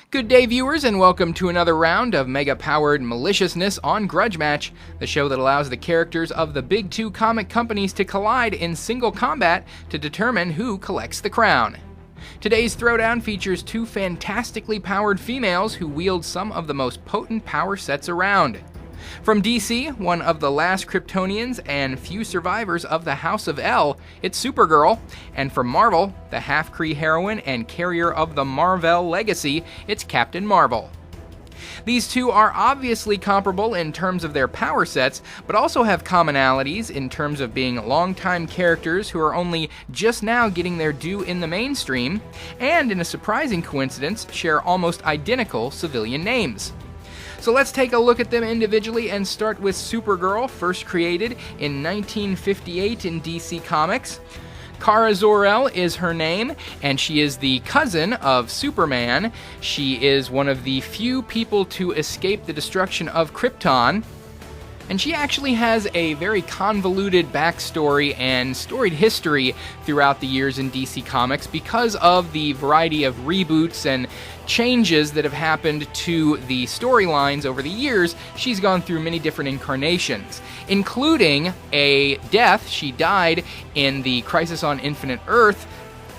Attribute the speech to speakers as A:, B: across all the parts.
A: Good day, viewers, and welcome to another round of mega-powered maliciousness on Grudge Match, the show that allows the characters of the big two comic companies to collide in single combat to determine who collects the crown. Today's throwdown features two fantastically powered females who wield some of the most potent power sets around. From DC, one of the last Kryptonians and few survivors of the House of L, it's Supergirl. And from Marvel, the half-Kree heroine and carrier of the Mar-Vell legacy, it's Captain Marvel. These two are obviously comparable in terms of their power sets, but also have commonalities in terms of being longtime characters who are only just now getting their due in the mainstream, and in a surprising coincidence, share almost identical civilian names. So let's take a look at them individually and start with Supergirl, first created in 1958 in DC Comics. Kara Zor-El is her name, and she is the cousin of Superman. She is one of the few people to escape the destruction of Krypton. And she actually has a very convoluted backstory and storied history throughout the years in DC Comics because of the variety of reboots and changes that have happened to the storylines over the years. She's gone through many different incarnations, including a death. She died in the Crisis on Infinite Earth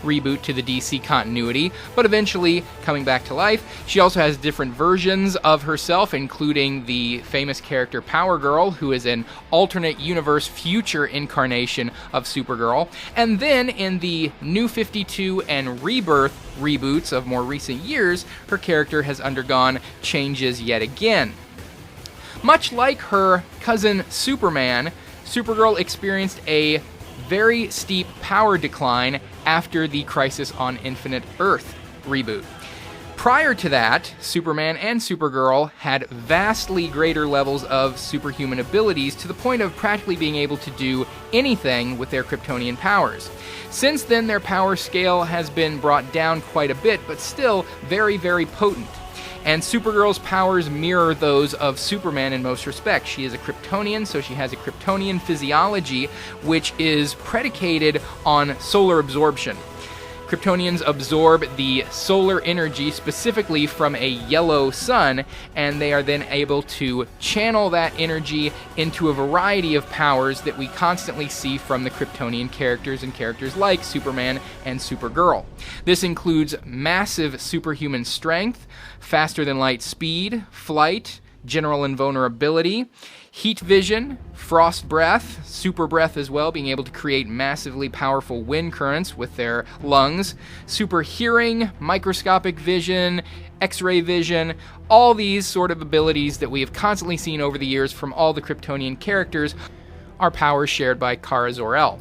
A: reboot to the DC continuity, but eventually coming back to life. She also has different versions of herself, including the famous character Power Girl, who is an alternate universe future incarnation of Supergirl. And then in the New 52 and Rebirth reboots of more recent years, her character has undergone changes yet again. Much like her cousin Superman, Supergirl experienced a very steep power decline after the Crisis on Infinite Earth reboot. Prior to that, Superman and Supergirl had vastly greater levels of superhuman abilities to the point of practically being able to do anything with their Kryptonian powers. Since then, their power scale has been brought down quite a bit, but still very, very potent. And Supergirl's powers mirror those of Superman in most respects. She is a Kryptonian, so she has a Kryptonian physiology, which is predicated on solar absorption. Kryptonians absorb the solar energy specifically from a yellow sun, and they are then able to channel that energy into a variety of powers that we constantly see from the Kryptonian characters and characters like Superman and Supergirl. This includes massive superhuman strength, faster-than-light speed, flight, general invulnerability, heat vision, frost breath, super breath as well, being able to create massively powerful wind currents with their lungs, super hearing, microscopic vision, X-ray vision, all these sort of abilities that we have constantly seen over the years from all the Kryptonian characters are powers shared by Kara Zor-El.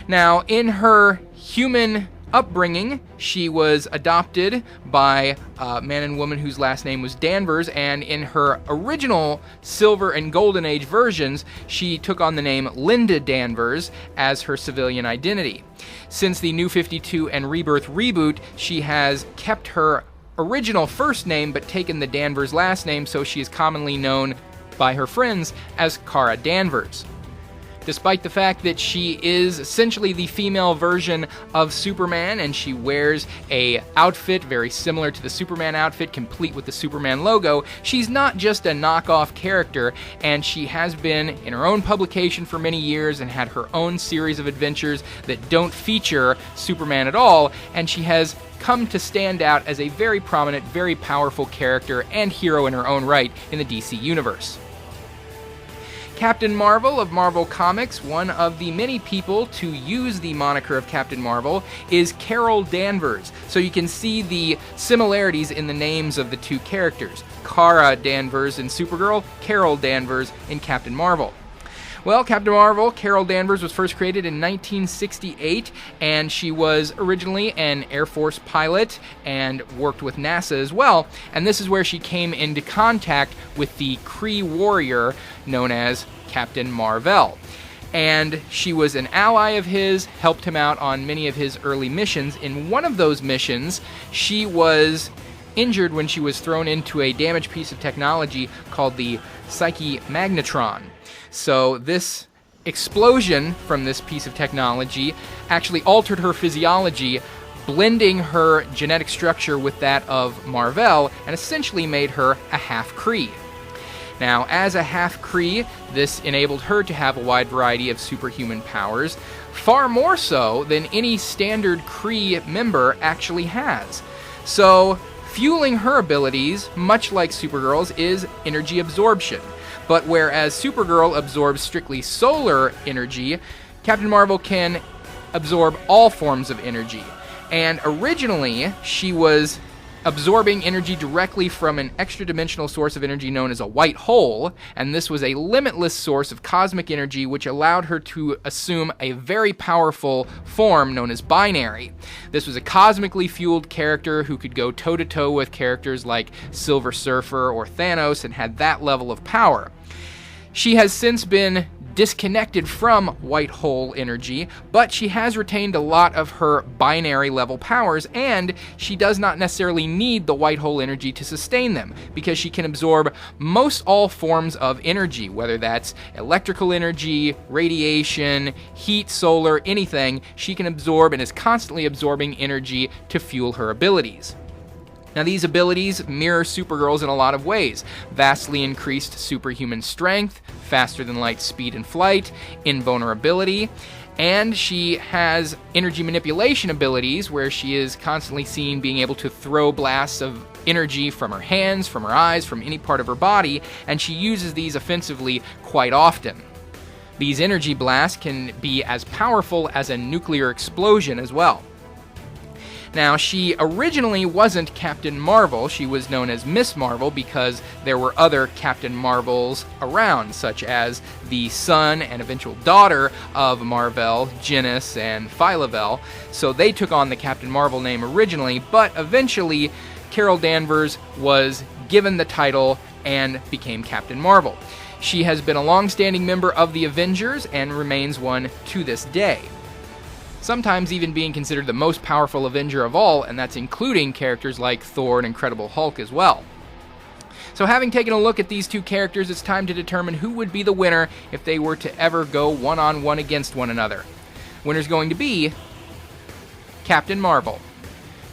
A: Now, in her human upbringing, she was adopted by a man and woman whose last name was Danvers, and in her original Silver and Golden Age versions, she took on the name Linda Danvers as her civilian identity. Since the New 52 and Rebirth reboot, she has kept her original first name but taken the Danvers last name, so she is commonly known by her friends as Kara Danvers. Despite the fact that she is essentially the female version of Superman, and she wears a outfit very similar to the Superman outfit, complete with the Superman logo, she's not just a knockoff character, and she has been in her own publication for many years and had her own series of adventures that don't feature Superman at all, and she has come to stand out as a very prominent, very powerful character and hero in her own right in the DC universe. Captain Marvel of Marvel Comics, one of the many people to use the moniker of Captain Marvel, is Carol Danvers. So you can see the similarities in the names of the two characters. Kara Danvers in Supergirl, Carol Danvers in Captain Marvel. Well, Captain Marvel, Carol Danvers, was first created in 1968, and she was originally an Air Force pilot and worked with NASA as well. And this is where she came into contact with the Kree warrior known as Captain Mar-Vell. And she was an ally of his, helped him out on many of his early missions. In one of those missions, she was injured when she was thrown into a damaged piece of technology called the Psyche Magnetron. So this explosion from this piece of technology actually altered her physiology blending her genetic structure with that of Mar-Vell, and essentially made her a half-Kree. Now, as a half-Kree, this enabled her to have a wide variety of superhuman powers, far more so than any standard Kree member actually has. So, fueling her abilities, much like Supergirl's, is energy absorption. But whereas Supergirl absorbs strictly solar energy, Captain Marvel can absorb all forms of energy. And originally, she was absorbing energy directly from an extra-dimensional source of energy known as a white hole, and this was a limitless source of cosmic energy which allowed her to assume a very powerful form known as binary. This was a cosmically fueled character who could go toe-to-toe with characters like Silver Surfer or Thanos and had that level of power. She has since been disconnected from white hole energy, but she has retained a lot of her binary level powers, and she does not necessarily need the white hole energy to sustain them, because she can absorb most all forms of energy, whether that's electrical energy, radiation, heat, solar, anything. She can absorb and is constantly absorbing energy to fuel her abilities. Now, these abilities mirror Supergirl's in a lot of ways. Vastly increased superhuman strength, faster than light speed and flight, invulnerability, and she has energy manipulation abilities where she is constantly seen being able to throw blasts of energy from her hands, from her eyes, from any part of her body, and she uses these offensively quite often. These energy blasts can be as powerful as a nuclear explosion as well. Now, she originally wasn't Captain Marvel. She was known as Miss Marvel because there were other Captain Marvels around, such as the son and eventual daughter of Mar-Vell, Genis and Phyla-Vell. So they took on the Captain Marvel name originally, but eventually Carol Danvers was given the title and became Captain Marvel. She has been a long-standing member of the Avengers and remains one to this day, sometimes even being considered the most powerful Avenger of all, and that's including characters like Thor and Incredible Hulk as well. So having taken a look at these two characters, it's time to determine who would be the winner if they were to ever go one-on-one against one another. Winner's going to be Captain Marvel.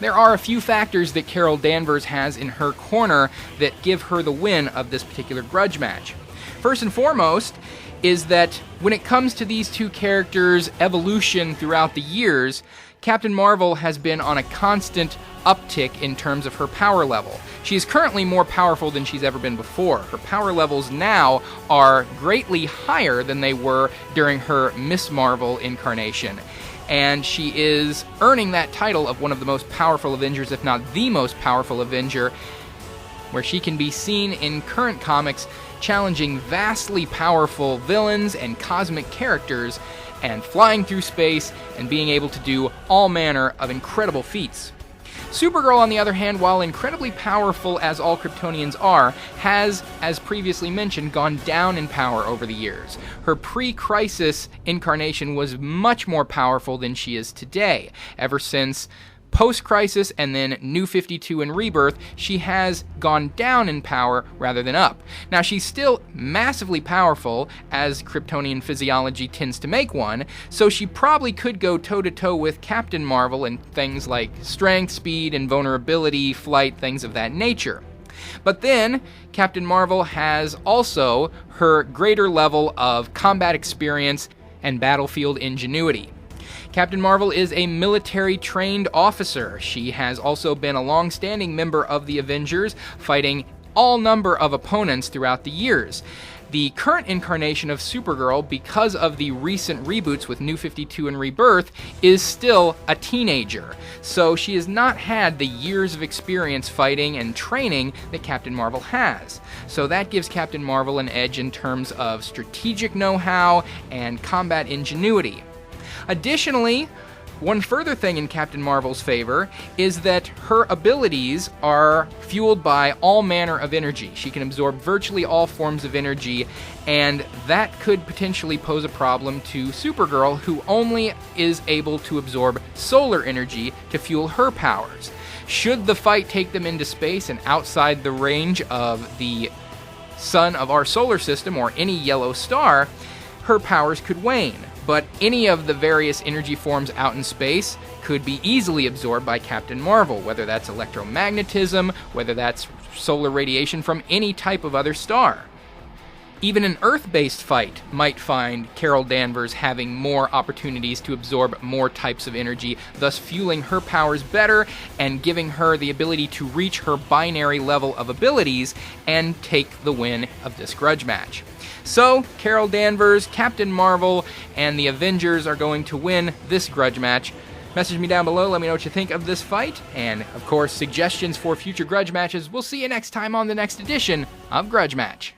A: There are a few factors that Carol Danvers has in her corner that give her the win of this particular grudge match. First and foremost is that when it comes to these two characters' evolution throughout the years, Captain Marvel has been on a constant uptick in terms of her power level. She is currently more powerful than she's ever been before. Her power levels now are greatly higher than they were during her Miss Marvel incarnation, and she is earning that title of one of the most powerful Avengers, if not the most powerful Avenger, where she can be seen in current comics challenging vastly powerful villains and cosmic characters, and flying through space and being able to do all manner of incredible feats. Supergirl, on the other hand, while incredibly powerful as all Kryptonians are, has, as previously mentioned, gone down in power over the years. Her pre-Crisis incarnation was much more powerful than she is today. Ever since post-Crisis and then New 52 and Rebirth, she has gone down in power rather than up. Now, she's still massively powerful, as Kryptonian physiology tends to make one, so she probably could go toe-to-toe with Captain Marvel in things like strength, speed, and vulnerability, flight, things of that nature. But then, Captain Marvel has also her greater level of combat experience and battlefield ingenuity. Captain Marvel is a military-trained officer. She has also been a long-standing member of the Avengers, fighting all number of opponents throughout the years. The current incarnation of Supergirl, because of the recent reboots with New 52 and Rebirth, is still a teenager. So she has not had the years of experience fighting and training that Captain Marvel has. So that gives Captain Marvel an edge in terms of strategic know-how and combat ingenuity. Additionally, one further thing in Captain Marvel's favor is that her abilities are fueled by all manner of energy. She can absorb virtually all forms of energy, and that could potentially pose a problem to Supergirl, who only is able to absorb solar energy to fuel her powers. Should the fight take them into space and outside the range of the sun of our solar system or any yellow star, her powers could wane. but any of the various energy forms out in space could be easily absorbed by Captain Marvel, whether that's electromagnetism, whether that's solar radiation from any type of other star. Even an Earth-based fight might find Carol Danvers having more opportunities to absorb more types of energy, thus fueling her powers better and giving her the ability to reach her binary level of abilities and take the win of this grudge match. So, Carol Danvers, Captain Marvel, and the Avengers are going to win this grudge match. Message me down below, let me know what you think of this fight, and of course, suggestions for future grudge matches. We'll see you next time on the next edition of Grudge Match.